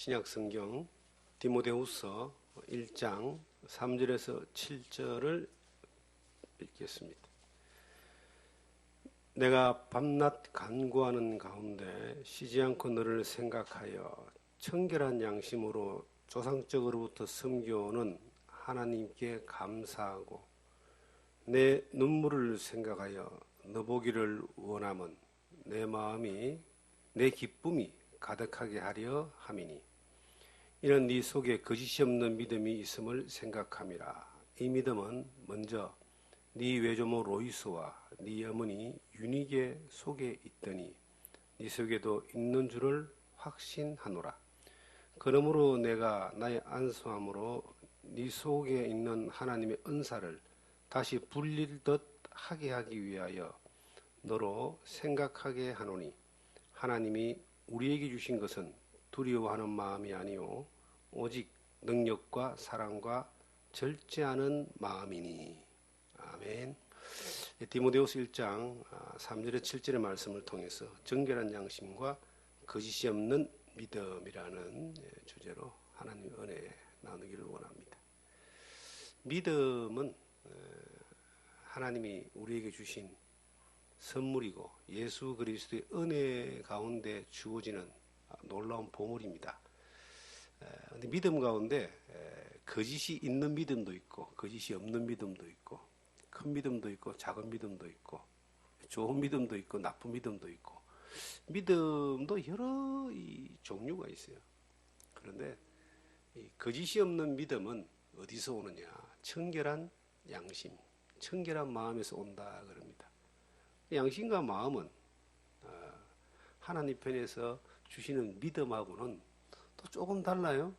신약성경 디모데후서 1장 3절에서 7절을 읽겠습니다. 내가 밤낮 간구하는 가운데 쉬지 않고 너를 생각하여 청결한 양심으로 조상적으로부터 섬겨오는 하나님께 감사하고 내 눈물을 생각하여 너 보기를 원함은 내 마음이 내 기쁨이 가득하게 하려 함이니 이는 네 속에 거짓이 없는 믿음이 있음을 생각함이라. 이 믿음은 먼저 네 외조모 로이스와 네 어머니 유니게 속에 있더니 네 속에도 있는 줄을 확신하노라. 그러므로 내가 나의 안수함으로 네 속에 있는 하나님의 은사를 다시 불릴듯 하게 하기 위하여 너로 생각하게 하노니 하나님이 우리에게 주신 것은 두려워하는 마음이 아니요 오직 능력과 사랑과 절제하는 마음이니. 아멘. 디모데후서 1장 3절에 7절의 말씀을 통해서 정결한 양심과 거짓이 없는 믿음이라는 주제로 하나님의 은혜 나누기를 원합니다. 믿음은 하나님이 우리에게 주신 선물이고 예수 그리스도의 은혜 가운데 주어지는 놀라운 보물입니다. 근데 믿음 가운데 거짓이 있는 믿음도 있고 거짓이 없는 믿음도 있고 큰 믿음도 있고 작은 믿음도 있고 좋은 믿음도 있고 나쁜 믿음도 있고 믿음도 여러 종류가 있어요. 그런데 이 거짓이 없는 믿음은 어디서 오느냐? 청결한 양심, 청결한 마음에서 온다 그럽니다. 양심과 마음은 하나님 편에서 주시는 믿음하고는 또 조금 달라요.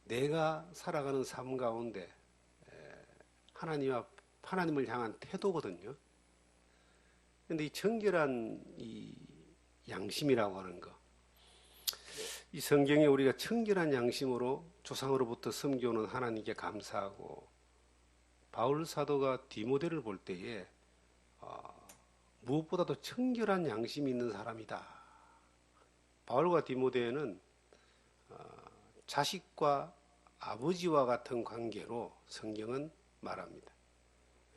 내가 살아가는 삶 가운데 하나님을 향한 태도거든요. 그런데 이 청결한 이 양심이라고 하는 거, 이 성경에 우리가 청결한 양심으로 조상으로부터 섬겨오는 하나님께 감사하고 바울 사도가 디모데를 볼 때에 무엇보다도 청결한 양심이 있는 사람이다. 바울과 디모데는 자식과 아버지와 같은 관계로 성경은 말합니다.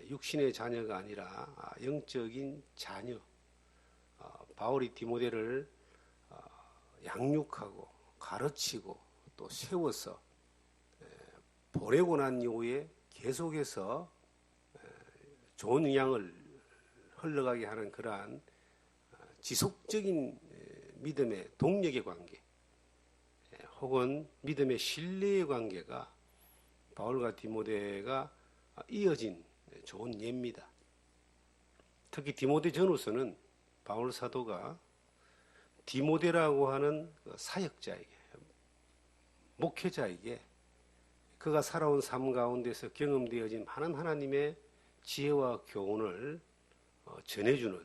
육신의 자녀가 아니라 영적인 자녀. 바울이 디모데를 양육하고 가르치고 또 세워서 보내고 난 이후에 계속해서 좋은 영향을 흘러가게 하는 그러한 지속적인 믿음의 동력의 관계 혹은 믿음의 신뢰의 관계가 바울과 디모데가 이어진 좋은 예입니다. 특히 디모데 전후서는 바울 사도가 디모데라고 하는 사역자에게 목회자에게 그가 살아온 삶 가운데서 경험되어진 많은 하나님의 지혜와 교훈을 전해주는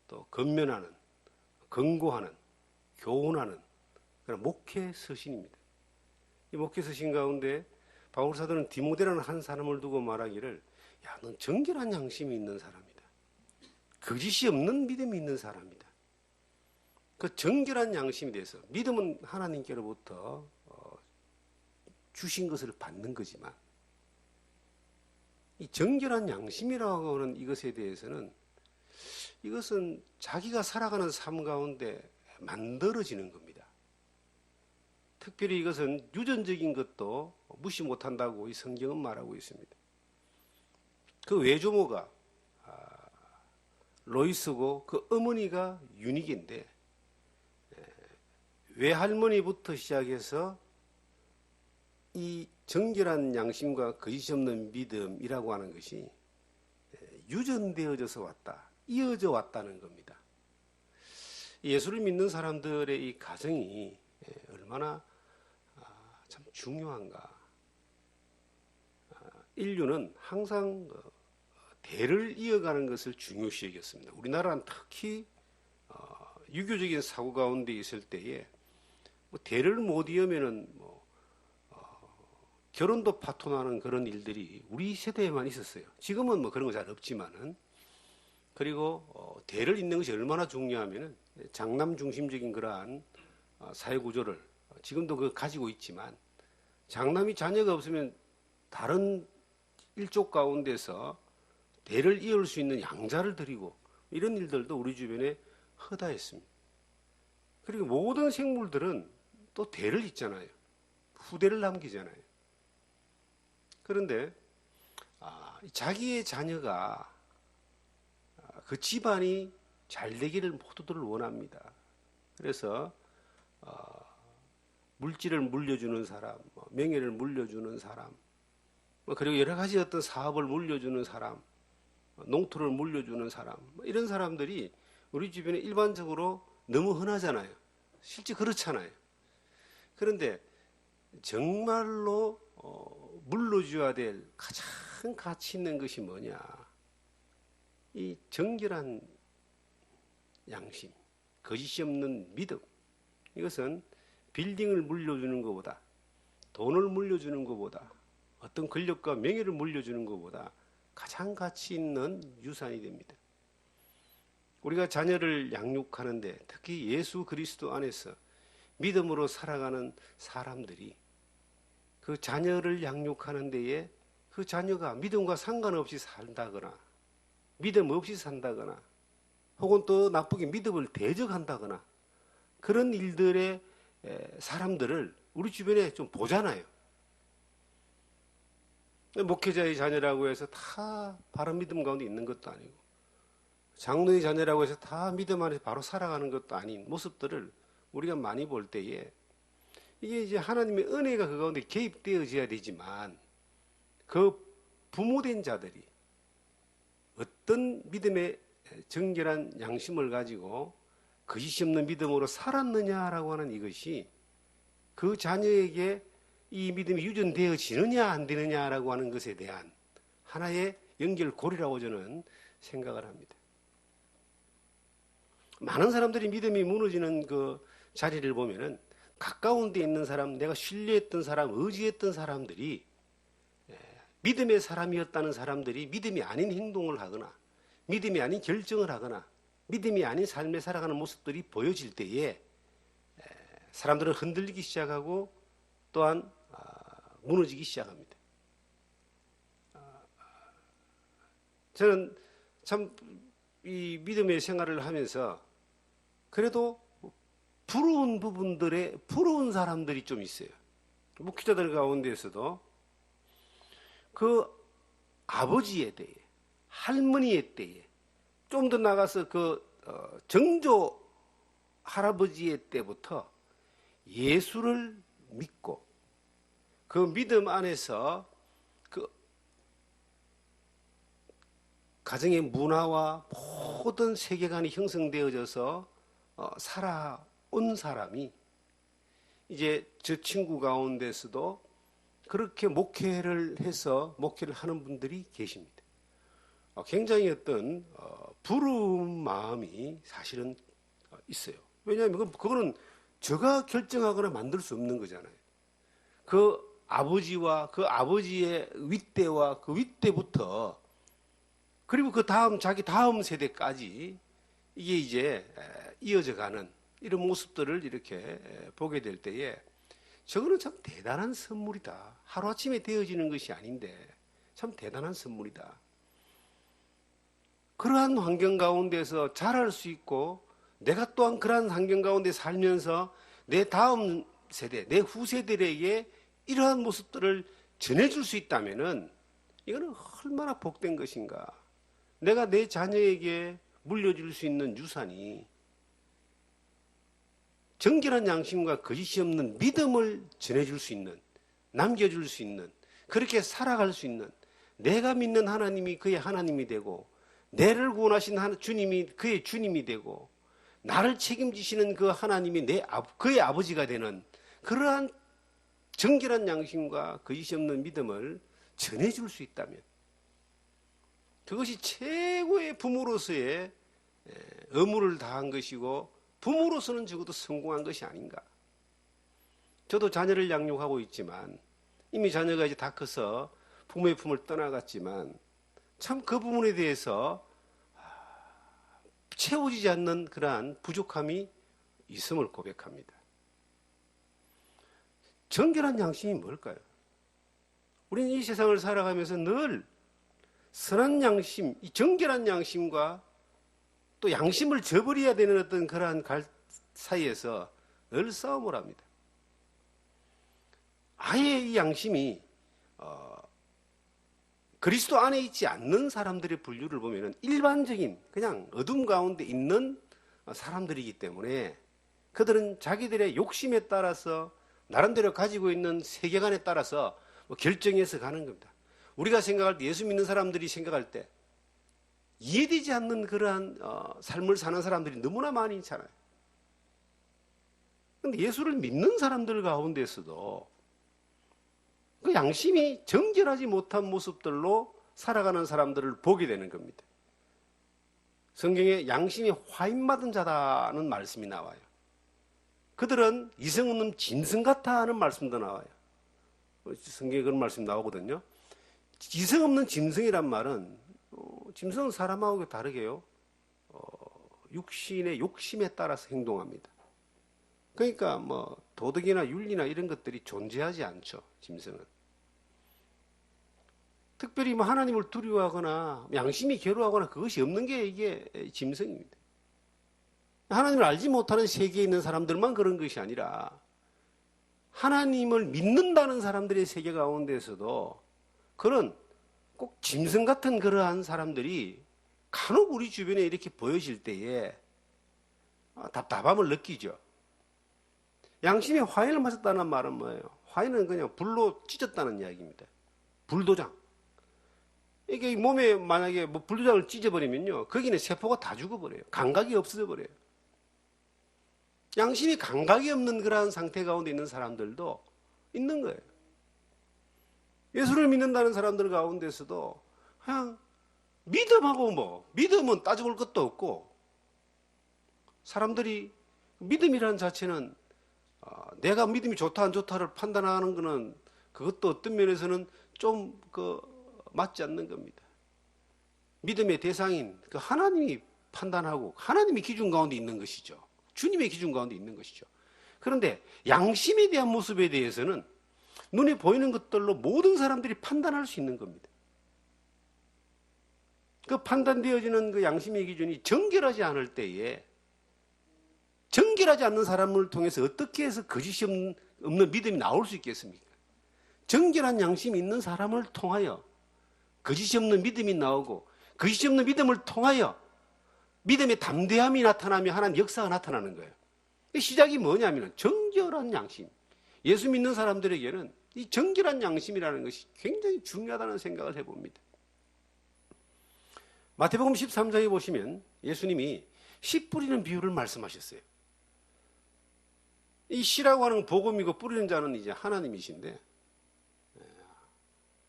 또 건면하는 권고하는 교훈하는 그런 목회 서신입니다. 이 목회 서신 가운데 바울 사도는 디모데라는 한 사람을 두고 말하기를 야, 넌 정결한 양심이 있는 사람이다. 거짓이 없는 믿음이 있는 사람이다. 그 정결한 양심에 대해서 믿음은 하나님께로부터 주신 것을 받는 거지만 이 정결한 양심이라고 하는 이것에 대해서는 이것은 자기가 살아가는 삶 가운데 만들어지는 겁니다. 특별히 이것은 유전적인 것도 무시 못한다고 이 성경은 말하고 있습니다. 그 외조모가 로이스고 그 어머니가 유닉인데 외할머니부터 시작해서 이 정결한 양심과 거짓이 없는 믿음이라고 하는 것이 유전되어져서 왔다, 이어져 왔다는 겁니다. 예수를 믿는 사람들의 이 가정이 얼마나 참 중요한가. 인류는 항상 대를 이어가는 것을 중요시 여겼습니다. 우리나라는 특히 유교적인 사고 가운데 있을 때에 대를 못 이으면은 결혼도 파토나는 그런 일들이 우리 세대에만 있었어요. 지금은 그런 거 잘 없지만은. 그리고 대를 잇는 것이 얼마나 중요하면은 장남 중심적인 그러한 사회 구조를 지금도 그 가지고 있지만 장남이 자녀가 없으면 다른 일족 가운데서 대를 이을 수 있는 양자를 드리고 이런 일들도 우리 주변에 허다했습니다. 그리고 모든 생물들은 또 대를 잇잖아요. 후대를 남기잖아요. 그런데 자기의 자녀가 그 집안이 잘 되기를 모두들 원합니다. 그래서 물질을 물려주는 사람, 명예를 물려주는 사람, 그리고 여러 가지 어떤 사업을 물려주는 사람, 농토를 물려주는 사람, 이런 사람들이 우리 주변에 일반적으로 너무 흔하잖아요. 실제 그렇잖아요. 그런데 정말로 물려줘야 될 가장 가치 있는 것이 뭐냐? 이 정결한 양심, 거짓이 없는 믿음. 이것은 빌딩을 물려주는 것보다, 돈을 물려주는 것보다, 어떤 권력과 명예를 물려주는 것보다 가장 가치 있는 유산이 됩니다. 우리가 자녀를 양육하는데 특히 예수 그리스도 안에서 믿음으로 살아가는 사람들이 그 자녀를 양육하는 데에 그 자녀가 믿음과 상관없이 산다거나 믿음 없이 산다거나 혹은 또 나쁘게 믿음을 대적한다거나 그런 일들의 사람들을 우리 주변에 좀 보잖아요. 목회자의 자녀라고 해서 다 바른 믿음 가운데 있는 것도 아니고 장로의 자녀라고 해서 다 믿음 안에서 바로 살아가는 것도 아닌 모습들을 우리가 많이 볼 때에 이게 이제 하나님의 은혜가 그 가운데 개입되어져야 되지만 그 부모된 자들이 어떤 믿음의 정결한 양심을 가지고 거짓이 없는 믿음으로 살았느냐라고 하는 이것이 그 자녀에게 이 믿음이 유전되어지느냐 안 되느냐라고 하는 것에 대한 하나의 연결고리라고 저는 생각을 합니다. 많은 사람들이 믿음이 무너지는 그 자리를 보면은 가까운 데 있는 사람, 내가 신뢰했던 사람, 의지했던 사람들이 믿음의 사람이었다는 사람들이 믿음이 아닌 행동을 하거나 믿음이 아닌 결정을 하거나 믿음이 아닌 삶에 살아가는 모습들이 보여질 때에 사람들은 흔들리기 시작하고 또한 무너지기 시작합니다. 저는 참 이 믿음의 생활을 하면서 그래도 부러운 부러운 사람들이 좀 있어요. 목회자들 가운데에서도 그 아버지에 대해, 할머니에 대해, 좀 더 나가서 그 정조 할아버지의 때부터 예수를 믿고 그 믿음 안에서 그 가정의 문화와 모든 세계관이 형성되어져서 살아온 사람이 이제 저 친구 가운데서도 그렇게 목회를 해서 목회를 하는 분들이 계십니다. 굉장히 어떤 부러운 마음이 사실은 있어요. 왜냐하면 그거는 제가 결정하거나 만들 수 없는 거잖아요. 그 아버지와 그 아버지의 윗대와 그 윗대부터 그리고 그 다음 자기 다음 세대까지 이게 이제 이어져 가는 이런 모습들을 이렇게 보게 될 때에 저거는 참 대단한 선물이다. 하루아침에 되어지는 것이 아닌데 참 대단한 선물이다. 그러한 환경 가운데서 자랄 수 있고 내가 또한 그러한 환경 가운데 살면서 내 다음 세대, 내 후세대에게 이러한 모습들을 전해줄 수 있다면은 이거는 얼마나 복된 것인가. 내가 내 자녀에게 물려줄 수 있는 유산이 정결한 양심과 거짓이 없는 믿음을 전해줄 수 있는, 남겨줄 수 있는, 그렇게 살아갈 수 있는, 내가 믿는 하나님이 그의 하나님이 되고 내를 구원하신 주님이 그의 주님이 되고 나를 책임지시는 그 하나님이 그의 아버지가 되는 그러한 정결한 양심과 거짓이 없는 믿음을 전해줄 수 있다면 그것이 최고의 부모로서의 의무를 다한 것이고 부모로서는 적어도 성공한 것이 아닌가. 저도 자녀를 양육하고 있지만 이미 자녀가 이제 다 커서 부모의 품을 떠나갔지만 참 그 부분에 대해서 채워지지 않는 그러한 부족함이 있음을 고백합니다. 정결한 양심이 뭘까요? 우리는 이 세상을 살아가면서 늘 선한 양심, 이 정결한 양심과 또 양심을 저버려야 되는 어떤 그러한 사이에서 늘 싸움을 합니다. 아예 이 양심이 그리스도 안에 있지 않는 사람들의 분류를 보면은 일반적인 그냥 어둠 가운데 있는 사람들이기 때문에 그들은 자기들의 욕심에 따라서 나름대로 가지고 있는 세계관에 따라서 결정해서 가는 겁니다. 우리가 생각할 때, 예수 믿는 사람들이 생각할 때 이해되지 않는 그러한 삶을 사는 사람들이 너무나 많이 있잖아요. 그런데 예수를 믿는 사람들 가운데서도 그 양심이 정결하지 못한 모습들로 살아가는 사람들을 보게 되는 겁니다. 성경에 양심이 화인 받은 자다는 말씀이 나와요. 그들은 이성 없는 짐승 같아 하는 말씀도 나와요. 성경에 그런 말씀이 나오거든요. 이성 없는 짐승이란 말은 짐승은 사람하고 다르게요. 육신의 욕심에 따라서 행동합니다. 그러니까 뭐 도덕이나 윤리나 이런 것들이 존재하지 않죠. 짐승은. 특별히 뭐 하나님을 두려워하거나 양심이 괴로워하거나 그것이 없는 게 이게 짐승입니다. 하나님을 알지 못하는 세계에 있는 사람들만 그런 것이 아니라 하나님을 믿는다는 사람들의 세계 가운데서도 그런 꼭 짐승 같은 그러한 사람들이 간혹 우리 주변에 이렇게 보여질 때에 답답함을 느끼죠. 양심에 화인을 맞았다는 말은 뭐예요? 화인은 그냥 불로 찢었다는 이야기입니다. 불도장. 이게 몸에 만약에 뭐 불도장을 찢어버리면요, 거기는 세포가 다 죽어버려요. 감각이 없어져 버려요. 양심이 감각이 없는 그러한 상태 가운데 있는 사람들도 있는 거예요. 예수를 믿는다는 사람들 가운데서도 그냥 믿음하고 믿음은 따져볼 것도 없고, 사람들이 믿음이라는 자체는 내가 믿음이 좋다 안 좋다를 판단하는 것은 그것도 어떤 면에서는 좀 맞지 않는 겁니다. 믿음의 대상인 그 하나님이 판단하고 하나님의 기준 가운데 있는 것이죠. 주님의 기준 가운데 있는 것이죠. 그런데 양심에 대한 모습에 대해서는 눈에 보이는 것들로 모든 사람들이 판단할 수 있는 겁니다. 그 판단되어지는 그 양심의 기준이 정결하지 않을 때에, 정결하지 않는 사람을 통해서 어떻게 해서 거짓이 없는 믿음이 나올 수 있겠습니까? 정결한 양심이 있는 사람을 통하여 거짓이 없는 믿음이 나오고, 거짓이 없는 믿음을 통하여 믿음의 담대함이 나타나며 하나님 역사가 나타나는 거예요. 시작이 뭐냐면 정결한 양심. 예수 믿는 사람들에게는 이 정결한 양심이라는 것이 굉장히 중요하다는 생각을 해봅니다. 마태복음 13장에 보시면 예수님이 씨 뿌리는 비유를 말씀하셨어요. 이 씨라고 하는 복음이고 뿌리는 자는 이제 하나님이신데,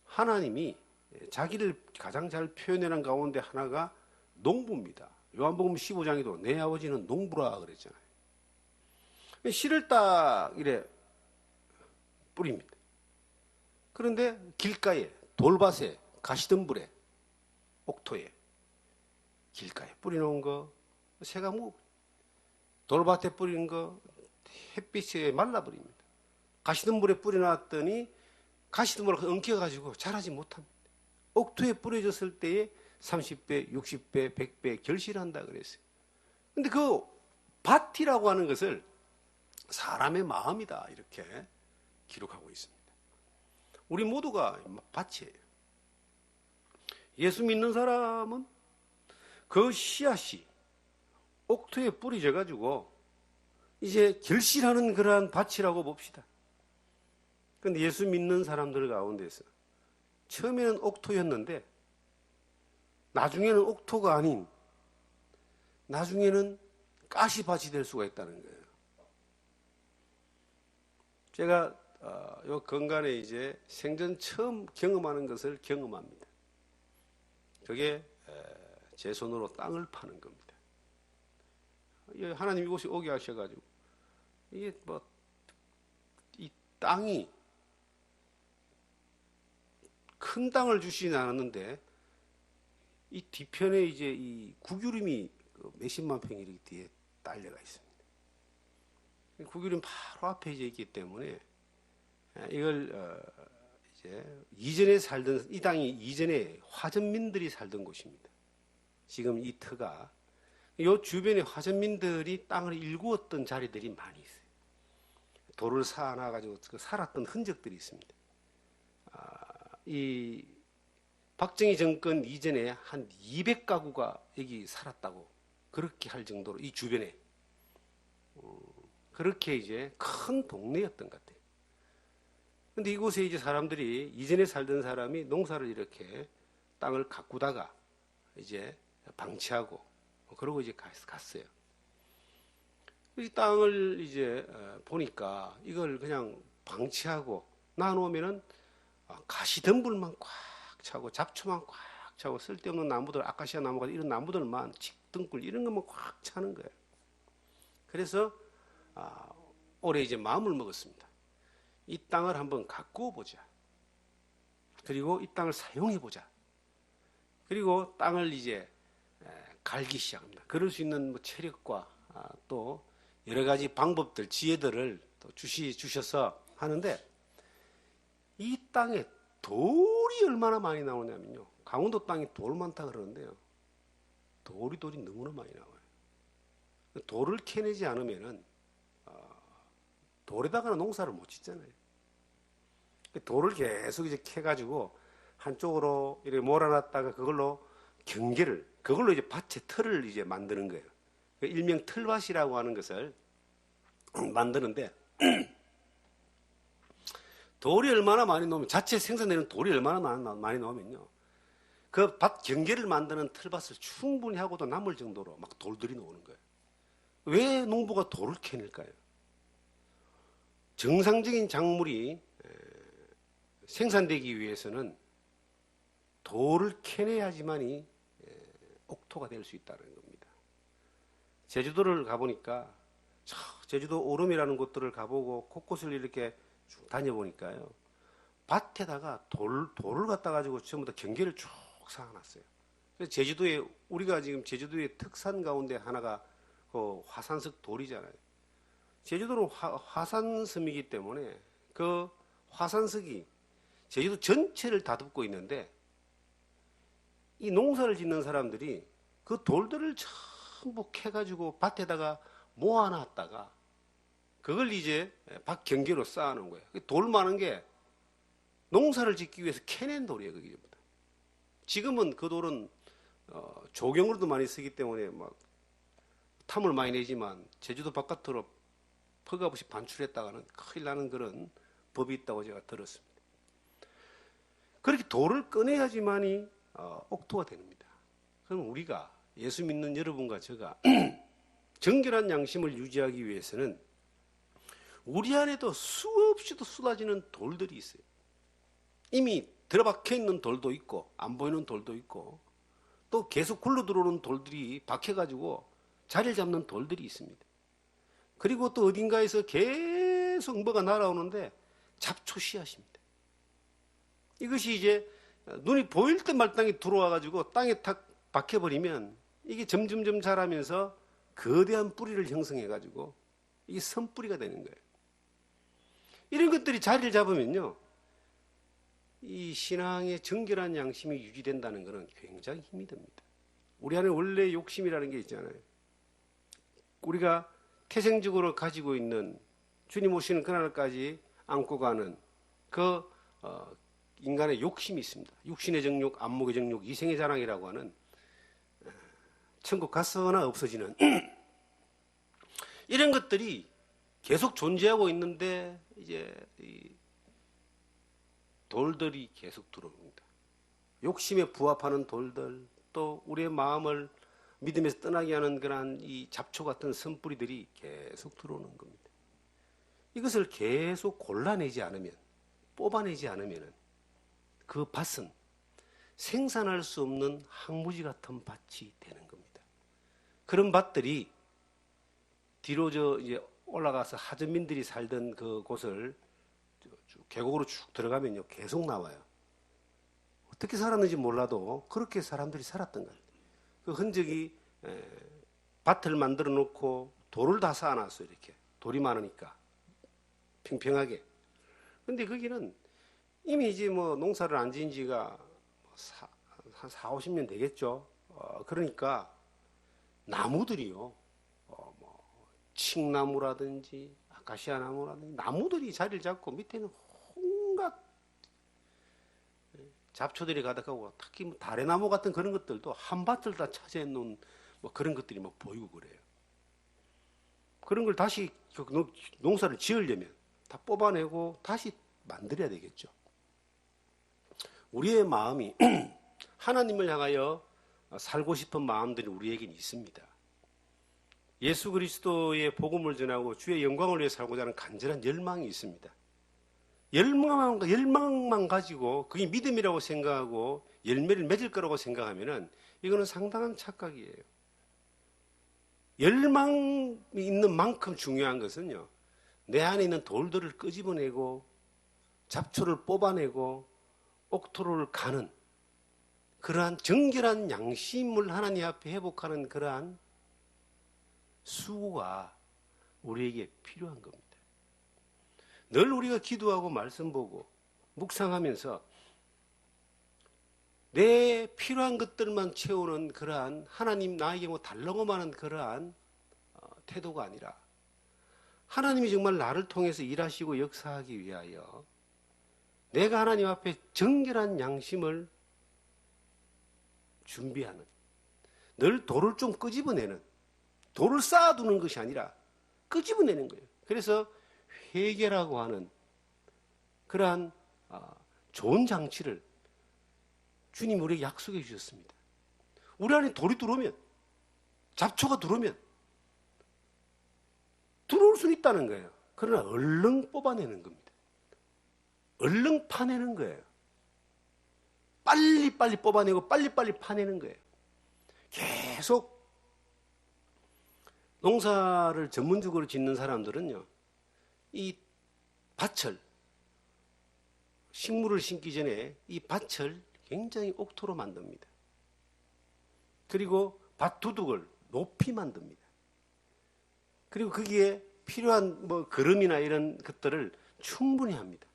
하나님이 자기를 가장 잘 표현하는 가운데 하나가 농부입니다. 요한복음 15장에도 내 아버지는 농부라 그랬잖아요. 씨를 딱 이래 뿌립니다. 그런데 길가에, 돌밭에, 가시덤불에, 옥토에, 길가에 뿌려놓은 거, 새가 돌밭에 뿌리는 거, 햇빛에 말라버립니다. 가시덤불에 뿌려놨더니 가시덤불을 엉켜가지고 자라지 못합니다. 옥토에 뿌려졌을 때에 30배, 60배, 100배 결실한다 그랬어요. 근데 그 밭이라고 하는 것을 사람의 마음이다 이렇게 기록하고 있습니다. 우리 모두가 밭이에요. 예수 믿는 사람은 그 씨앗이 옥토에 뿌려져 가지고 이제 결실하는 그러한 밭이라고 봅시다. 그런데 예수 믿는 사람들 가운데서 처음에는 옥토였는데 나중에는 옥토가 아닌, 나중에는 가시밭이 될 수가 있다는 거예요. 제가 요 건간에 이제 생전 처음 경험하는 것을 경험합니다. 그게 제 손으로 땅을 파는 겁니다. 하나님 이곳에 오게 하셔가지고 이게 이 땅이 큰 땅을 주시진 않았는데 이 뒤편에 이제 이 구규림이 몇십만 평이 이렇게 뒤에 딸려가 있습니다. 구규림 바로 앞에 이제 있기 때문에 이걸 이제 이전에 살던 이 땅이 이전에 화전민들이 살던 곳입니다. 지금 이 터가 이 주변에 화전민들이 땅을 일구었던 자리들이 많이 있어요. 돌을 쌓아놔가지고 살았던 흔적들이 있습니다. 이 박정희 정권 이전에 한 200가구가 여기 살았다고 그렇게 할 정도로 이 주변에 그렇게 이제 큰 동네였던 것 같아요. 근데 이곳에 이제 사람들이 이전에 살던 사람이 농사를 이렇게 땅을 가꾸다가 이제 방치하고 그러고 이제 갔어요. 이 땅을 이제 보니까 이걸 그냥 방치하고 놔놓으면은 가시덤불만 꽉 차고 잡초만 꽉 차고 쓸데없는 나무들, 아카시아 나무가 이런 나무들만 직등굴 이런 것만 꽉 차는 거예요. 그래서 올해 이제 마음을 먹었습니다. 이 땅을 한번 가꾸어 보자. 그리고 이 땅을 사용해 보자. 그리고 땅을 이제 갈기 시작합니다. 그럴 수 있는 뭐 체력과 또 여러 가지 방법들, 지혜들을 또 주셔서 하는데 이 땅에 돌이 얼마나 많이 나오냐면요. 강원도 땅이 돌 많다 그러는데요. 돌이 너무나 많이 나와요. 돌을 캐내지 않으면은 돌에다가는 농사를 못 짓잖아요. 돌을 계속 이제 캐가지고 한쪽으로 이렇게 몰아놨다가 그걸로 그걸로 이제 밭에 틀을 이제 만드는 거예요. 일명 틀밭이라고 하는 것을 만드는데 돌이 얼마나 많이 나오면 자체 생산되는 돌이 얼마나 많이 나오면요. 그 밭 경계를 만드는 틀밭을 충분히 하고도 남을 정도로 막 돌들이 나오는 거예요. 왜 농부가 돌을 캐낼까요? 정상적인 작물이 생산되기 위해서는 돌을 캐내야지만이 옥토가 될 수 있다는 겁니다. 제주도를 가보니까 제주도 오름이라는 곳들을 가보고 곳곳을 이렇게 쭉 다녀보니까요. 밭에다가 돌을 갖다 가지고 전부 다 경계를 쭉 쌓아놨어요. 그래서 제주도에 우리가 지금 제주도의 특산 가운데 하나가 그 화산석 돌이잖아요. 제주도는 화산섬이기 때문에 그 화산석이 제주도 전체를 다듬고 있는데 이 농사를 짓는 사람들이 그 돌들을 전부 캐가지고 밭에다가 모아놨다가 그걸 이제 밭 경계로 쌓아놓은 거예요. 돌 많은 게 농사를 짓기 위해서 캐낸 돌이에요. 그게 전부 다. 지금은 그 돌은 조경으로도 많이 쓰기 때문에 막 탐을 많이 내지만 제주도 바깥으로 펄가없이 반출했다가는 큰일 나는 그런 법이 있다고 제가 들었습니다. 그렇게 돌을 꺼내야지만이 옥토가 됩니다. 그럼 우리가 예수 믿는 여러분과 제가 정결한 양심을 유지하기 위해서는 우리 안에도 수없이도 쏟아지는 돌들이 있어요. 이미 들어박혀 있는 돌도 있고 안 보이는 돌도 있고 또 계속 굴러 들어오는 돌들이 박혀가지고 자리를 잡는 돌들이 있습니다. 그리고 또 어딘가에서 계속 뭐가 날아오는데 잡초 씨앗입니다. 이것이 이제 눈이 보일 때 말땅히 들어와가지고 땅에 탁 박혀버리면 이게 점점점 자라면서 거대한 뿌리를 형성해가지고 이게 선뿌리가 되는 거예요. 이런 것들이 자리를 잡으면요. 이 신앙의 정결한 양심이 유지된다는 것은 굉장히 힘이 듭니다. 우리 안에 원래 욕심이라는 게 있잖아요. 우리가 태생적으로 가지고 있는 주님 오시는 그날까지 안고 가는 그 인간의 욕심이 있습니다. 육신의 정욕, 안목의 정욕, 이생의 자랑이라고 하는 천국 갔으나 없어지는 이런 것들이 계속 존재하고 있는데 이제 이 돌들이 계속 들어옵니다. 욕심에 부합하는 돌들, 또 우리의 마음을 믿음에서 떠나게 하는 그런 이 잡초 같은 선뿌리들이 계속 들어오는 겁니다. 이것을 계속 골라내지 않으면, 뽑아내지 않으면 그 밭은 생산할 수 없는 항무지 같은 밭이 되는 겁니다. 그런 밭들이 뒤로 이제 올라가서 하전민들이 살던 그 곳을 계곡으로 쭉 들어가면요 계속 나와요. 어떻게 살았는지 몰라도 그렇게 사람들이 살았던 거예요. 그 흔적이 밭을 만들어 놓고 돌을 다 쌓아놨어요. 이렇게 돌이 많으니까 평평하게. 근데 거기는 이미 이제 뭐 농사를 안 지은 지가 한 4, 50년 되겠죠. 그러니까 나무들이요. 칡나무라든지 아카시아 나무라든지 나무들이 자리를 잡고 밑에는 온갖 잡초들이 가득하고 특히 뭐 다래나무 같은 그런 것들도 한 밭을 다 차지해 놓은 뭐 그런 것들이 막 보이고 그래요. 그런 걸 다시 농사를 지으려면 다 뽑아내고 다시 만들어야 되겠죠. 우리의 마음이 하나님을 향하여 살고 싶은 마음들이 우리에게는 있습니다. 예수 그리스도의 복음을 전하고 주의 영광을 위해 살고자 하는 간절한 열망이 있습니다. 열망만 가지고 그게 믿음이라고 생각하고 열매를 맺을 거라고 생각하면은 이거는 상당한 착각이에요. 열망이 있는 만큼 중요한 것은요, 내 안에 있는 돌들을 끄집어내고 잡초를 뽑아내고 옥토로를 가는 그러한 정결한 양심을 하나님 앞에 회복하는 그러한 수고가 우리에게 필요한 겁니다. 늘 우리가 기도하고 말씀 보고 묵상하면서 내 필요한 것들만 채우는 그러한 하나님 나에게 뭐 달라고 하는 그러한 태도가 아니라 하나님이 정말 나를 통해서 일하시고 역사하기 위하여 내가 하나님 앞에 정결한 양심을 준비하는, 늘 돌을 좀 끄집어내는, 돌을 쌓아두는 것이 아니라 끄집어내는 거예요. 그래서 회개라고 하는 그러한 좋은 장치를 주님 우리에게 약속해 주셨습니다. 우리 안에 돌이 들어오면, 잡초가 들어오면 들어올 수는 있다는 거예요. 그러나 얼른 뽑아내는 겁니다. 얼른 파내는 거예요. 빨리빨리 뽑아내고 빨리빨리 파내는 거예요. 계속 농사를 전문적으로 짓는 사람들은요, 이 밭을, 식물을 심기 전에 이 밭을 굉장히 옥토로 만듭니다. 그리고 밭 두둑을 높이 만듭니다. 그리고 거기에 필요한 뭐 거름이나 이런 것들을 충분히 합니다.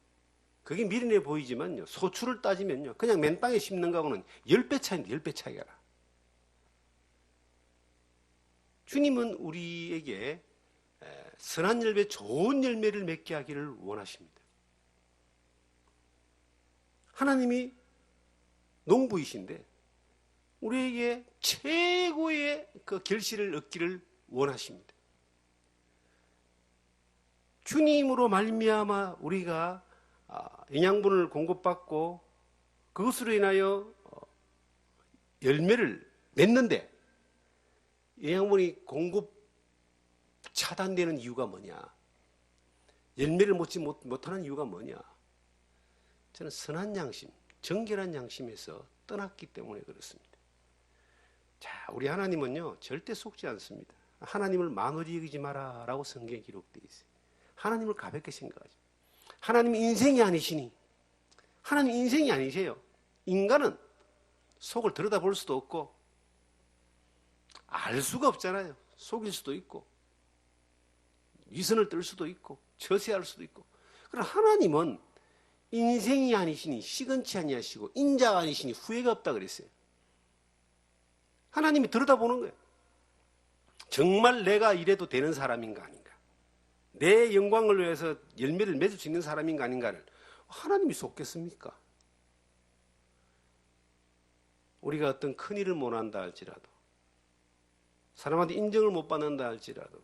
그게 미련해 보이지만요, 소출을 따지면요, 그냥 맨 땅에 심는 거하고는 10배 차이인데 10배 차이가 나. 주님은 우리에게 선한 열매, 좋은 열매를 맺게 하기를 원하십니다. 하나님이 농부이신데 우리에게 최고의 그 결실을 얻기를 원하십니다. 주님으로 말미암아 우리가 영양분을 공급받고 그것으로 인하여 열매를 맺는데 영양분이 공급 차단되는 이유가 뭐냐? 열매를 맺지 못하는 이유가 뭐냐? 저는 선한 양심, 정결한 양심에서 떠났기 때문에 그렇습니다. 자, 우리 하나님은요, 절대 속지 않습니다. 하나님을 만홀히 여기지 마라 라고 성경에 기록되어 있어요. 하나님을 가볍게 생각하지. 하나님 인생이 아니시니, 하나님 인생이 아니세요. 인간은 속을 들여다볼 수도 없고 알 수가 없잖아요. 속일 수도 있고 위선을 떨 수도 있고 처세할 수도 있고. 그러나 하나님은 인생이 아니시니 시건치 아니하시고 인자가 아니시니 후회가 없다 그랬어요. 하나님이 들여다보는 거예요. 정말 내가 이래도 되는 사람인가 아닌가, 내 영광을 위해서 열매를 맺을 수 있는 사람인가 아닌가를 하나님이 속겠습니까? 우리가 어떤 큰 일을 못한다 할지라도, 사람한테 인정을 못 받는다 할지라도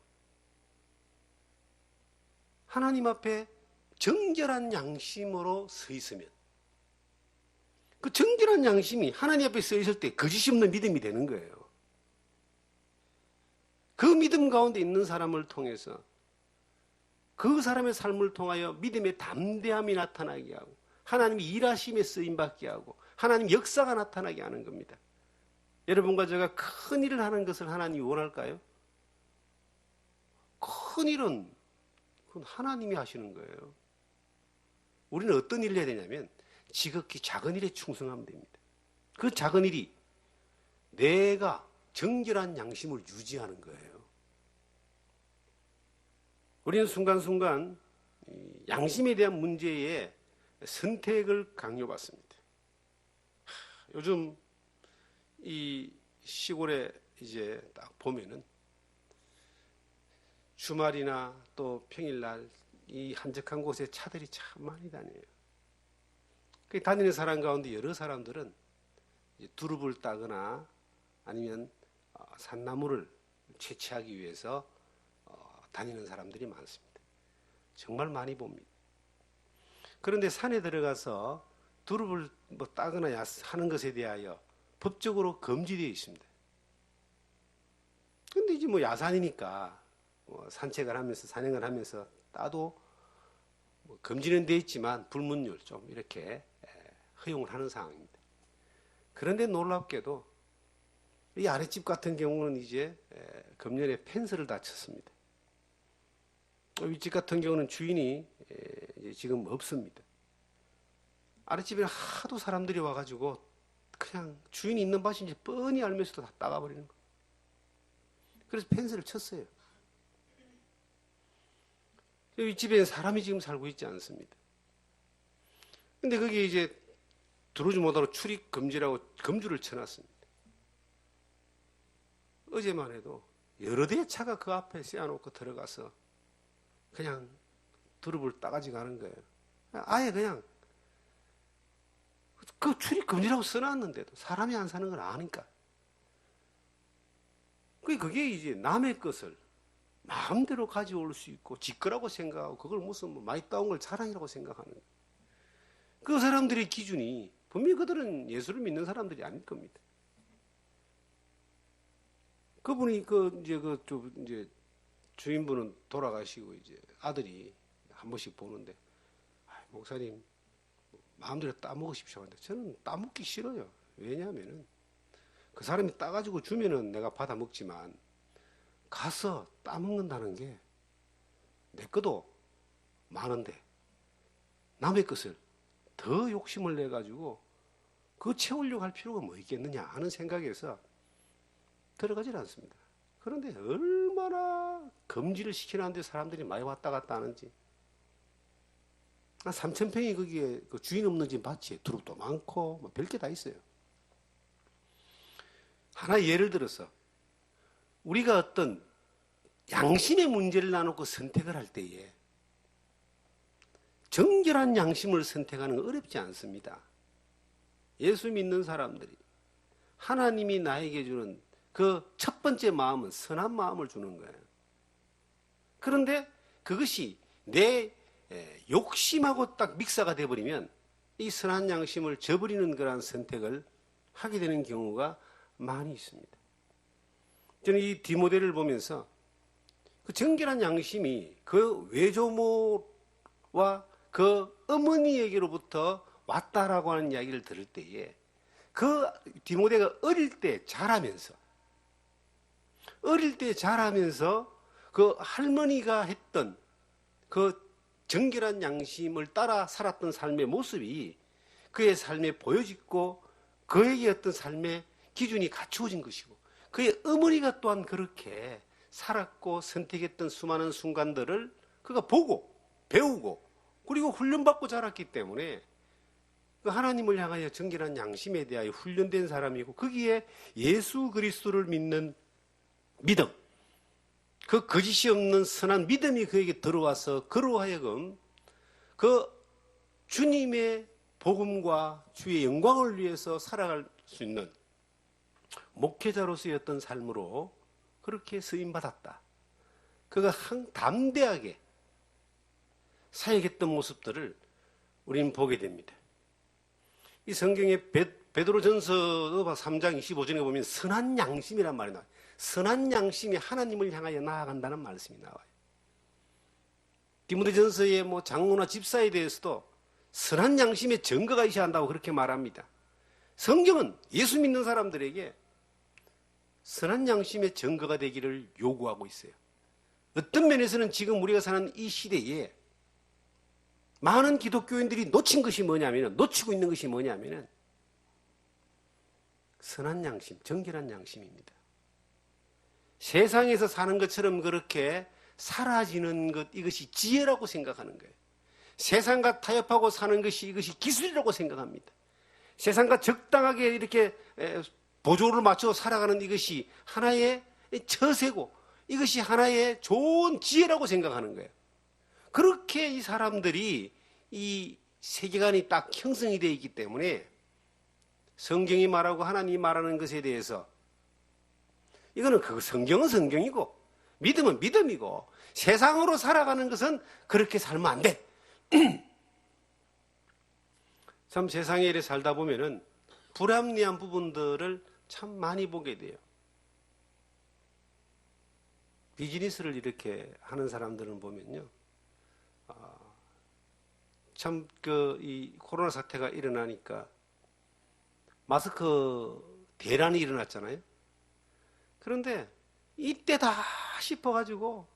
하나님 앞에 정결한 양심으로 서 있으면, 그 정결한 양심이 하나님 앞에 서 있을 때 거짓이 없는 믿음이 되는 거예요. 그 믿음 가운데 있는 사람을 통해서 그 사람의 삶을 통하여 믿음의 담대함이 나타나게 하고 하나님이 일하심에 쓰임받게 하고 하나님 역사가 나타나게 하는 겁니다. 여러분과 제가 큰 일을 하는 것을 하나님이 원할까요? 큰 일은 그건 하나님이 하시는 거예요. 우리는 어떤 일을 해야 되냐면 지극히 작은 일에 충성하면 됩니다. 그 작은 일이 내가 정결한 양심을 유지하는 거예요. 우리는 순간순간 양심에 대한 문제에 선택을 강요받습니다. 요즘 이 시골에 이제 딱 보면은 주말이나 또 평일날 이 한적한 곳에 차들이 참 많이 다녀요. 그 다니는 사람 가운데 여러 사람들은 두릅을 따거나 아니면 산나물을 채취하기 위해서 다니는 사람들이 많습니다. 정말 많이 봅니다. 그런데 산에 들어가서 두릅을 따거나 하는 것에 대하여 법적으로 금지되어 있습니다. 근데 이제 야산이니까 산책을 하면서 산행을 하면서 따도 금지는 되어 있지만 불문율 좀 이렇게 허용을 하는 상황입니다. 그런데 놀랍게도 이 아랫집 같은 경우는 이제 금년에 펜스를 다 쳤습니다. 윗집 같은 경우는 주인이 지금 없습니다. 아랫집에 하도 사람들이 와가지고 그냥 주인이 있는 밭인지 뻔히 알면서도 다 따가버리는 거예요. 그래서 펜스를 쳤어요. 윗집에 사람이 지금 살고 있지 않습니다. 근데 거기에 이제 들어오지 못하고 출입 금지라고 금주를 쳐놨습니다. 어제만 해도 여러 대의 차가 그 앞에 세워놓고 들어가서 그냥 두릅을 따가지고 가는 거예요. 아예 그냥 그 출입 금지라고 써놨는데도 사람이 안 사는 걸 아니까. 그게 이제 남의 것을 마음대로 가져올 수 있고 지 거라고 생각하고 그걸 무슨 많이 따온 걸 자랑이라고 생각하는 거예요. 그 사람들의 기준이 분명히 그들은 예수를 믿는 사람들이 아닐 겁니다. 그분이 이제 주인분은 돌아가시고 이제 아들이 한 번씩 보는데 목사님 마음대로 따먹으십시오 하는데 저는 따먹기 싫어요. 왜냐하면은 그 사람이 따가지고 주면은 내가 받아 먹지만 가서 따먹는다는 게 내 것도 많은데 남의 것을 더 욕심을 내가지고 그거 채우려고 할 필요가 뭐 있겠느냐 하는 생각에서 들어가질 않습니다. 그런데 얼마나 금지를 시키는데 사람들이 많이 왔다 갔다 하는지. 한 3,000평이 거기에 그 주인 없는 집 밭이 두릅도 많고 별게 다 있어요. 하나 예를 들어서 우리가 어떤 양심의 문제를 놔놓고 선택을 할 때에 정결한 양심을 선택하는 건 어렵지 않습니다. 예수 믿는 사람들이 하나님이 나에게 주는 그 첫 번째 마음은 선한 마음을 주는 거예요. 그런데 그것이 내 욕심하고 딱 믹사가 돼버리면 이 선한 양심을 저버리는 그러한 선택을 하게 되는 경우가 많이 있습니다. 저는 이 디모데를 보면서 그 정결한 양심이 그 외조모와 그 어머니에게로부터 왔다라고 하는 이야기를 들을 때에 그 디모데가 어릴 때 자라면서 그 할머니가 했던 그 정결한 양심을 따라 살았던 삶의 모습이 그의 삶에 보여지고 그에게 어떤 삶의 기준이 갖추어진 것이고 그의 어머니가 또한 그렇게 살았고 선택했던 수많은 순간들을 그가 보고 배우고 그리고 훈련받고 자랐기 때문에 그 하나님을 향하여 정결한 양심에 대하여 훈련된 사람이고 거기에 예수 그리스도를 믿는 믿음, 그 거짓이 없는 선한 믿음이 그에게 들어와서 그로 하여금 그 주님의 복음과 주의 영광을 위해서 살아갈 수 있는 목회자로서의 어떤 삶으로 그렇게 쓰임받았다. 그가 담대하게 사역했던 모습들을 우리는 보게 됩니다. 이 성경의 베드로전서 3장 25절에 보면 선한 양심이란 말이 나와요. 선한 양심이 하나님을 향하여 나아간다는 말씀이 나와요. 디모데전서의 장로나 집사에 대해서도 선한 양심의 증거가 있어야 한다고 그렇게 말합니다. 성경은 예수 믿는 사람들에게 선한 양심의 증거가 되기를 요구하고 있어요. 어떤 면에서는 지금 우리가 사는 이 시대에 많은 기독교인들이 놓치고 있는 것이 뭐냐면은 선한 양심, 정결한 양심입니다. 세상에서 사는 것처럼 그렇게 사라지는 것, 이것이 지혜라고 생각하는 거예요. 세상과 타협하고 사는 것이 이것이 기술이라고 생각합니다. 세상과 적당하게 이렇게 보조를 맞춰 살아가는 이것이 하나의 처세고 이것이 하나의 좋은 지혜라고 생각하는 거예요. 그렇게 이 사람들이 이 세계관이 딱 형성이 되어 있기 때문에 성경이 말하고 하나님이 말하는 것에 대해서 이거는 성경은 성경이고 믿음은 믿음이고 세상으로 살아가는 것은 그렇게 살면 안 돼. 참 세상에 이렇게 살다 보면은 불합리한 부분들을 참 많이 보게 돼요. 비즈니스를 이렇게 하는 사람들은 보면요. 참 이 코로나 사태가 일어나니까 마스크 대란이 일어났잖아요. 그런데 이때다 싶어가지고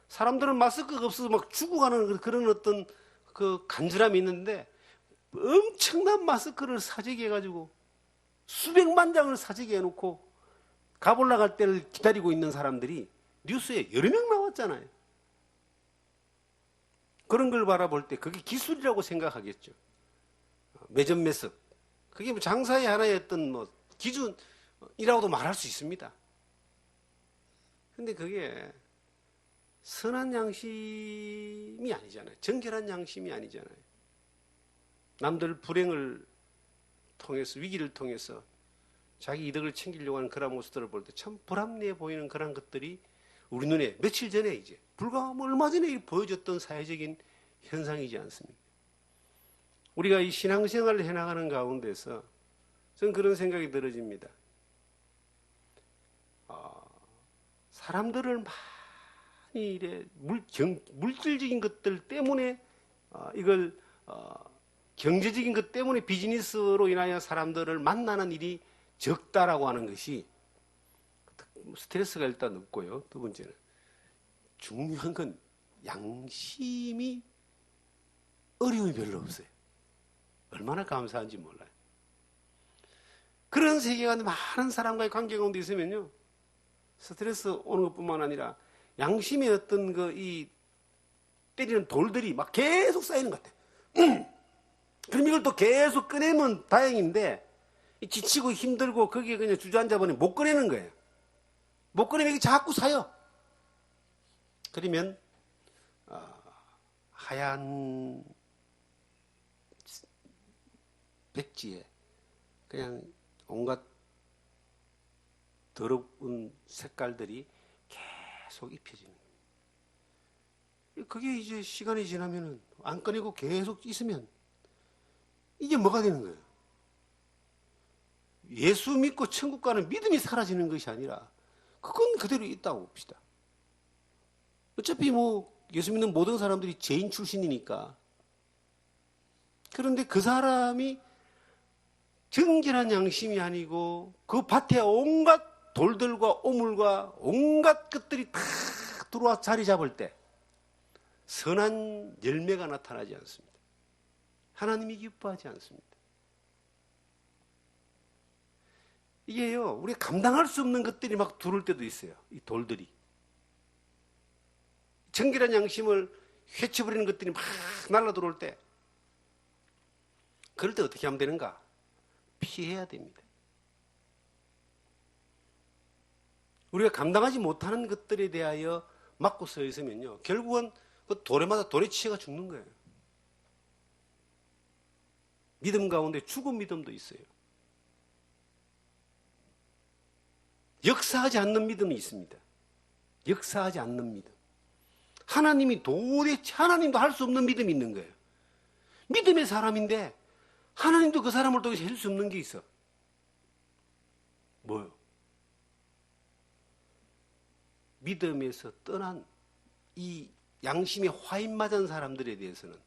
사람들은 마스크가 없어서 막 죽어가는 그런 어떤 그 간절함이 있는데 엄청난 마스크를 사재기 해가지고 수백만 장을 사재기 해놓고 갑 올라갈 때를 기다리고 있는 사람들이 뉴스에 여러 명 나왔잖아요. 그런 걸 바라볼 때 그게 기술이라고 생각하겠죠. 매점 매석. 그게 뭐 장사의 하나의 어떤 뭐 기준이라고도 말할 수 있습니다. 근데 그게 선한 양심이 아니잖아요. 정결한 양심이 아니잖아요. 남들 불행을 통해서 위기를 통해서 자기 이득을 챙기려고 하는 그런 모습들을 볼 때 참 불합리해 보이는 그런 것들이 우리 눈에 며칠 전에 이제 불과 얼마 전에 보여줬던 사회적인 현상이지 않습니까? 우리가 이 신앙생활을 해나가는 가운데서 저는 그런 생각이 들어집니다. 사람들을 많이 이래 물질적인 것들 때문에 이걸 경제적인 것 때문에 비즈니스로 인하여 사람들을 만나는 일이 적다라고 하는 것이 스트레스가 일단 없고요. 두 번째는 중요한 건 양심이 어려움이 별로 없어요. 얼마나 감사한지 몰라요. 그런 세계관에 많은 사람과의 관계 가운데 있으면요. 스트레스 오는 것뿐만 아니라 양심의 어떤 이 때리는 돌들이 막 계속 쌓이는 것 같아요. 그럼 이걸 또 계속 꺼내면 다행인데 지치고 힘들고 거기에 그냥 주저앉아 버리면 못 꺼내는 거예요. 못 꺼내면 이게 자꾸 사요. 그러면 하얀 백지에 그냥 온갖 더러운 색깔들이 계속 입혀지는 거예요. 그게 이제 시간이 지나면 안 꺼내고 계속 있으면 이게 뭐가 되는 거예요? 예수 믿고 천국 가는 믿음이 사라지는 것이 아니라 그건 그대로 있다고 봅시다. 어차피 뭐 예수 믿는 모든 사람들이 죄인 출신이니까. 그런데 그 사람이 정결한 양심이 아니고 그 밭에 온갖 돌들과 오물과 온갖 것들이 다 들어와 자리 잡을 때 선한 열매가 나타나지 않습니다. 하나님이 기뻐하지 않습니다. 이게요, 우리가 감당할 수 없는 것들이 막 들어올 때도 있어요. 이 돌들이. 정결한 양심을 헤쳐버리는 것들이 막 날라 들어올 때, 그럴 때 어떻게 하면 되는가? 피해야 됩니다. 우리가 감당하지 못하는 것들에 대하여 막고 서 있으면요, 결국은 그 돌에마다 돌에 치여가 죽는 거예요. 믿음 가운데 죽은 믿음도 있어요. 역사하지 않는 믿음이 있습니다. 역사하지 않는 믿음. 하나님이 도대체 하나님도 할 수 없는 믿음이 있는 거예요. 믿음의 사람인데 하나님도 그 사람을 통해서 할 수 없는 게 있어. 뭐요? 믿음에서 떠난 이 양심에 화인 맞은 사람들에 대해서는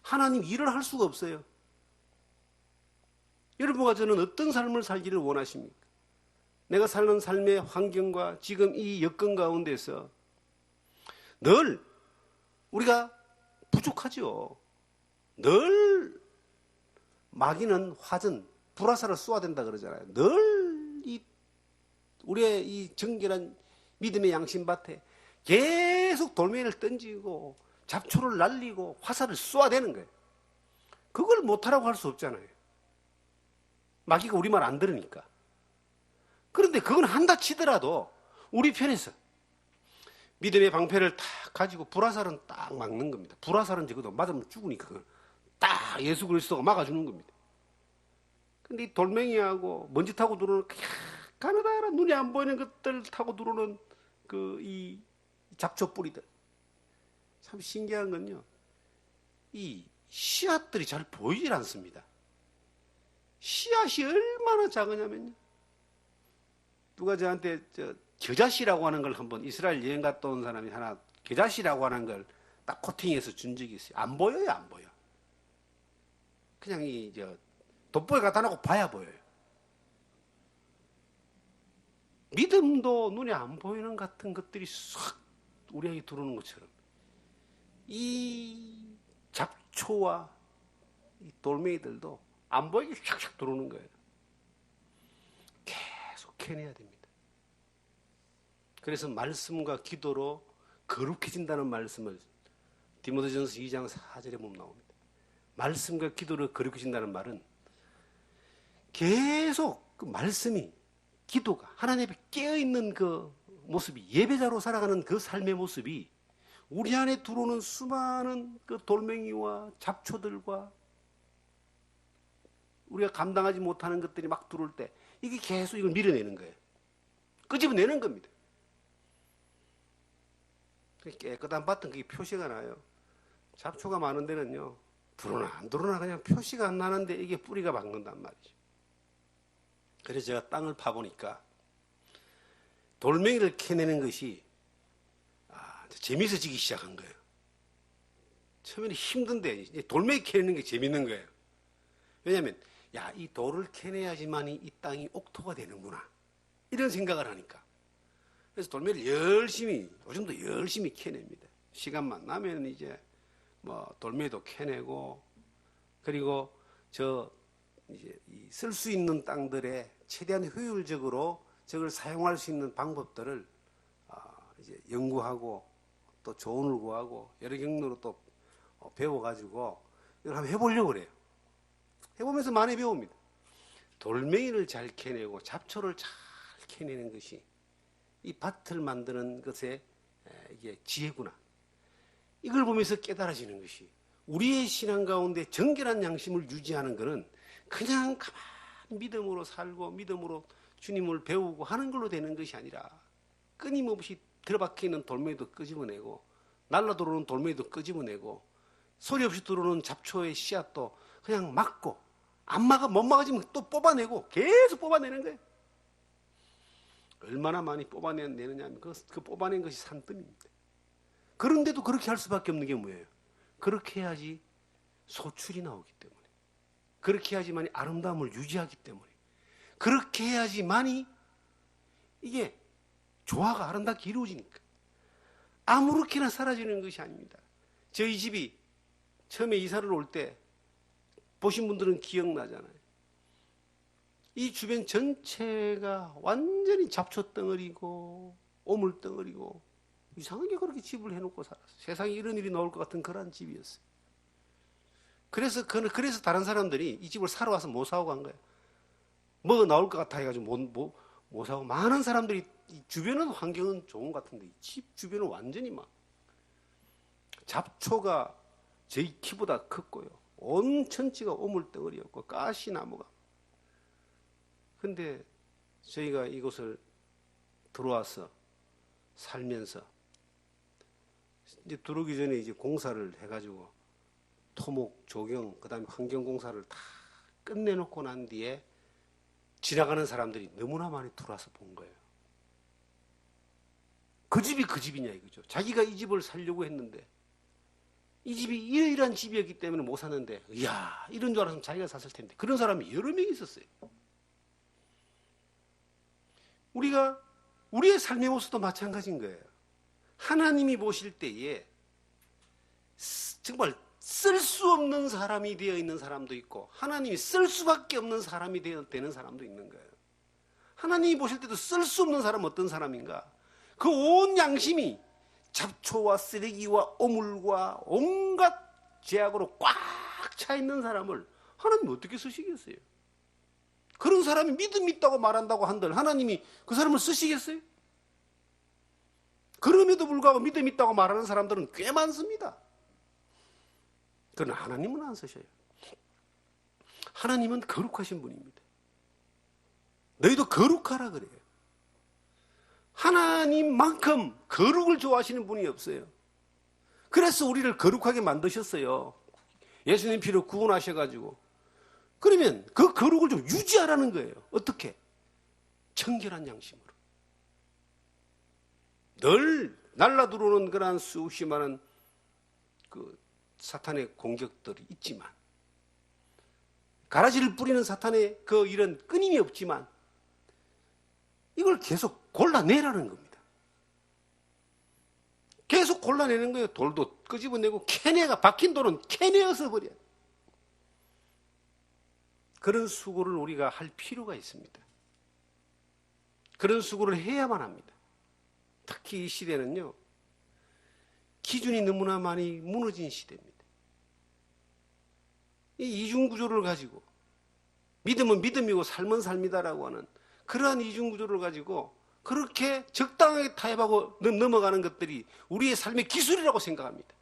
하나님 일을 할 수가 없어요. 여러분과 저는 어떤 삶을 살기를 원하십니까? 내가 사는 삶의 환경과 지금 이 여건 가운데서 늘 우리가 부족하죠. 늘 마귀는 화전, 불화살을 쏘아야 된다 그러잖아요. 늘 우리의 이 정결한 믿음의 양심밭에 계속 돌멩이를 던지고 잡초를 날리고 화살을 쏘아대는 거예요. 그걸 못하라고 할 수 없잖아요. 마귀가 우리 말 안 들으니까. 그런데 그건 한다 치더라도 우리 편에서 믿음의 방패를 딱 가지고 불화살은 딱 막는 겁니다. 불화살은 적어도 맞으면 죽으니까 그걸 딱 예수 그리스도가 막아주는 겁니다. 근데 이 돌멩이하고 먼지 타고 들어오는 가느다란 눈이 안 보이는 것들 타고 들어오는 이 잡초 뿌리들. 참 신기한 건요. 이 씨앗들이 잘 보이질 않습니다. 씨앗이 얼마나 작으냐면요. 누가 저한테 겨자씨라고 하는 걸 한번 이스라엘 여행 갔다 온 사람이 하나 겨자씨라고 하는 걸 딱 코팅해서 준 적이 있어요. 안 보여요, 안 보여. 그냥 돋보기 갖다 놓고 봐야 보여요. 믿음도 눈에 안 보이는 같은 것들이 싹 우리에게 들어오는 것처럼 이 잡초와 이 돌멩이들도 안 보이게 샥샥 들어오는 거예요. 계속 캐내야 됩니다. 그래서 말씀과 기도로 거룩해진다는 말씀을 디모데전서 2장 4절에 보면 나옵니다. 말씀과 기도로 거룩해진다는 말은 계속 그 말씀이 기도가 하나님 앞에 깨어있는 그 모습이 예배자로 살아가는 그 삶의 모습이 우리 안에 들어오는 수많은 그 돌멩이와 잡초들과 우리가 감당하지 못하는 것들이 막 들어올 때 이게 계속 이걸 밀어내는 거예요. 끄집어내는 겁니다. 깨끗한 밭은 그게 표시가 나요. 잡초가 많은 데는요. 들어오나 안 들어오나 그냥 표시가 안 나는데 이게 뿌리가 박는단 말이죠. 그래서 제가 땅을 파보니까 돌멩이를 캐내는 것이 재미있어지기 시작한 거예요. 처음에는 힘든데 이제 돌멩이 캐내는 게 재밌는 거예요. 왜냐하면 이 돌을 캐내야지만이 이 땅이 옥토가 되는구나 이런 생각을 하니까. 그래서 돌멩이를 요즘도 열심히 캐냅니다. 시간만 나면 이제 돌멩이도 캐내고, 그리고 이제 쓸 수 있는 땅들에 최대한 효율적으로 저걸 사용할 수 있는 방법들을 이제 연구하고 또 조언을 구하고 여러 경로로 또 배워가지고 이걸 한번 해보려고 그래요. 해보면서 많이 배웁니다. 돌멩이를 잘 캐내고 잡초를 잘 캐내는 것이 이 밭을 만드는 것의 이게 지혜구나. 이걸 보면서 깨달아지는 것이 우리의 신앙 가운데 정결한 양심을 유지하는 것은 그냥 가만히 믿음으로 살고 믿음으로 주님을 배우고 하는 걸로 되는 것이 아니라 끊임없이 들어박혀 있는 돌멩이도 끄집어내고 날라 들어오는 돌멩이도 끄집어내고 소리 없이 들어오는 잡초의 씨앗도 그냥 막고 못 막아지면 또 뽑아내고 계속 뽑아내는 거예요. 얼마나 많이 뽑아내느냐 하면 그 뽑아낸 것이 산더미입니다. 그런데도 그렇게 할 수밖에 없는 게 뭐예요? 그렇게 해야지 소출이 나오기 때문에, 그렇게 해야지만이 아름다움을 유지하기 때문에, 그렇게 해야지만이 이게 조화가 아름답게 이루어지니까. 아무렇게나 사라지는 것이 아닙니다. 저희 집이 처음에 이사를 올 때 보신 분들은 기억나잖아요. 이 주변 전체가 완전히 잡초덩어리고 오물덩어리고 이상하게 그렇게 집을 해놓고 살았어요. 세상에 이런 일이 나올 것 같은 그런 집이었어요. 그래서 다른 사람들이 이 집을 사러 와서 못 사고 간 거예요. 뭐가 나올 것 같아 해가지고 못 사고. 많은 사람들이 이 주변은 환경은 좋은 것 같은데 이 집 주변은 완전히 막 잡초가 저희 키보다 컸고요. 온 천지가 오물덩어리였고 가시나무가. 근데 저희가 이곳을 들어와서 살면서 이제 들어오기 전에 이제 공사를 해가지고 토목, 조경, 그 다음에 환경공사를 다 끝내놓고 난 뒤에 지나가는 사람들이 너무나 많이 들어와서 본 거예요. 그 집이 그 집이냐 이거죠. 자기가 이 집을 살려고 했는데 이 집이 이러이러한 집이었기 때문에 못 샀는데 이야 이런 줄 알았으면 자기가 샀을 텐데 그런 사람이 여러 명 있었어요. 우리의 삶의 모습도 마찬가지인 거예요. 하나님이 보실 때에 정말 쓸 수 없는 사람이 되어 있는 사람도 있고 하나님이 쓸 수밖에 없는 사람이 되는 사람도 있는 거예요. 하나님이 보실 때도 쓸 수 없는 사람은 어떤 사람인가? 그 온 양심이 잡초와 쓰레기와 오물과 온갖 죄악으로 꽉 차 있는 사람을 하나님 어떻게 쓰시겠어요? 그런 사람이 믿음 있다고 말한다고 한들 하나님이 그 사람을 쓰시겠어요? 그럼에도 불구하고 믿음 있다고 말하는 사람들은 꽤 많습니다. 그러나 하나님은 안 쓰셔요. 하나님은 거룩하신 분입니다. 너희도 거룩하라 그래요. 하나님만큼 거룩을 좋아하시는 분이 없어요. 그래서 우리를 거룩하게 만드셨어요. 예수님 피로 구원하셔가지고. 그러면 그 거룩을 좀 유지하라는 거예요. 어떻게? 청결한 양심으로. 늘 날라 들어오는 그러한 수없이 많은 그 사탄의 공격들이 있지만, 가라지를 뿌리는 사탄의 그 일은 끊임이 없지만, 이걸 계속 골라내라는 겁니다. 계속 골라내는 거예요. 돌도 끄집어내고 캐내가 박힌 돌은 캐내어서 버려요. 그런 수고를 우리가 할 필요가 있습니다. 그런 수고를 해야만 합니다. 특히 이 시대는요, 기준이 너무나 많이 무너진 시대입니다. 이 이중구조를 가지고 믿음은 믿음이고 삶은 삶이다라고 하는 그러한 이중구조를 가지고 그렇게 적당하게 타협하고 넘어가는 것들이 우리의 삶의 기술이라고 생각합니다.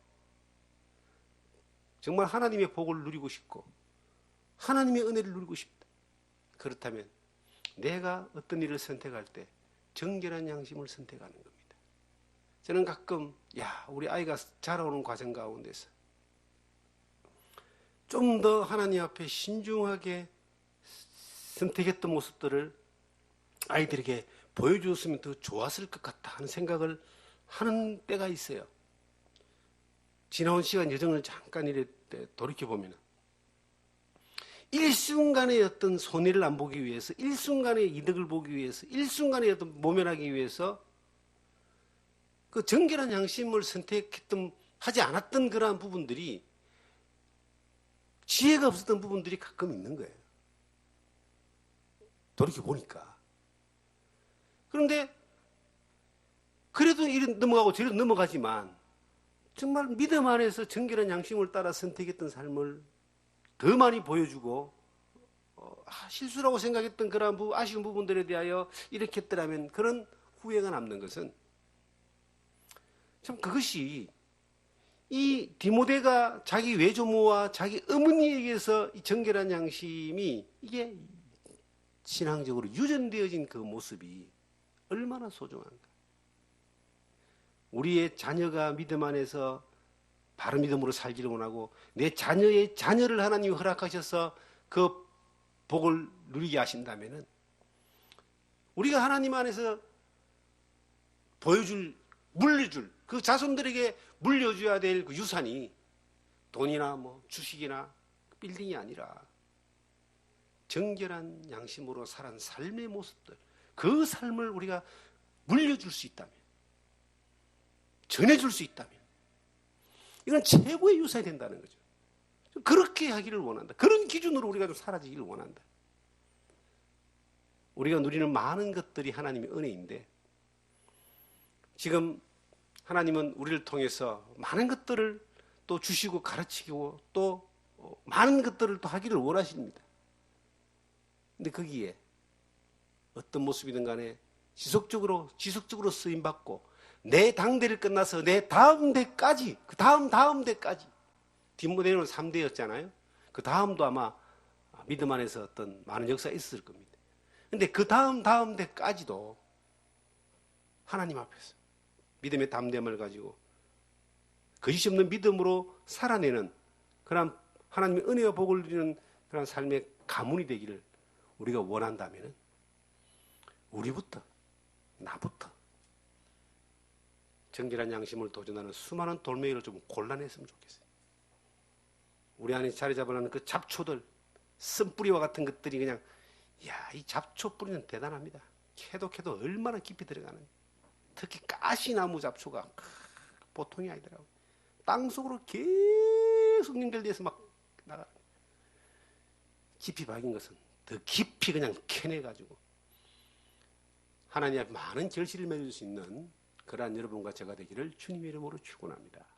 정말 하나님의 복을 누리고 싶고 하나님의 은혜를 누리고 싶다. 그렇다면 내가 어떤 일을 선택할 때 정결한 양심을 선택하는 겁니다. 저는 가끔 우리 아이가 자라오는 과정 가운데서 좀 더 하나님 앞에 신중하게 선택했던 모습들을 아이들에게 보여주었으면 더 좋았을 것 같다 하는 생각을 하는 때가 있어요. 지나온 시간 여정을 잠깐 이렇게 돌이켜보면 일순간의 어떤 손해를 안 보기 위해서, 일순간의 이득을 보기 위해서, 일순간의 어떤 모면하기 위해서 그 정결한 양심을 선택했던, 하지 않았던 그러한 부분들이, 지혜가 없었던 부분들이 가끔 있는 거예요. 돌이켜보니까. 그런데 그래도 이리 넘어가고 저리 넘어가지만 정말 믿음 안에서 정결한 양심을 따라 선택했던 삶을 더 많이 보여주고 실수라고 생각했던 그런 아쉬운 부분들에 대하여 이렇게 했더라면 그런 후회가 남는 것은 참 그것이 이 디모데가 자기 외조모와 자기 어머니에게서 이 정결한 양심이 이게 신앙적으로 유전되어진 그 모습이 얼마나 소중한가. 우리의 자녀가 믿음 안에서 바른 믿음으로 살기를 원하고 내 자녀의 자녀를 하나님이 허락하셔서 그 복을 누리게 하신다면은 우리가 하나님 안에서 보여줄, 물려줄, 그 자손들에게 물려줘야 될 그 유산이 돈이나 뭐 주식이나 빌딩이 아니라 정결한 양심으로 살아온 삶의 모습들, 그 삶을 우리가 물려줄 수 있다면, 전해줄 수 있다면, 이건 최고의 유산이 된다는 거죠. 그렇게 하기를 원한다. 그런 기준으로 우리가 좀 사라지기를 원한다. 우리가 누리는 많은 것들이 하나님의 은혜인데, 지금 하나님은 우리를 통해서 많은 것들을 또 주시고 가르치고 또 많은 것들을 또 하기를 원하십니다. 근데 거기에 어떤 모습이든 간에 지속적으로 쓰임받고 내 당대를 끝나서 내 다음 대까지, 그 다음 대까지, 디모데는 3대였잖아요. 그 다음도 아마 믿음 안에서 어떤 많은 역사가 있었을 겁니다. 근데 그 다음 대까지도 하나님 앞에서 믿음의 담대함을 가지고 거짓 없는 믿음으로 살아내는 그런 하나님의 은혜와 복을 누리는 그런 삶의 가문이 되기를 우리가 원한다면 우리부터, 나부터 정결한 양심을 도전하는 수많은 돌멩이를 좀 골라냈으면 좋겠어요. 우리 안에 자리 잡으려는 그 잡초들, 쓴뿌리와 같은 것들이 그냥, 이 잡초 뿌리는 대단합니다. 캐도 얼마나 깊이 들어가는지. 특히 가시나무 잡초가 보통이 아니더라고요. 땅속으로 계속 연결돼서 막 나가. 깊이 박인 것은 더 깊이 그냥 캐내가지고 하나님 앞에 많은 결실을 맺을 수 있는 그러한 여러분과 제가 되기를 주님의 이름으로 축원합니다.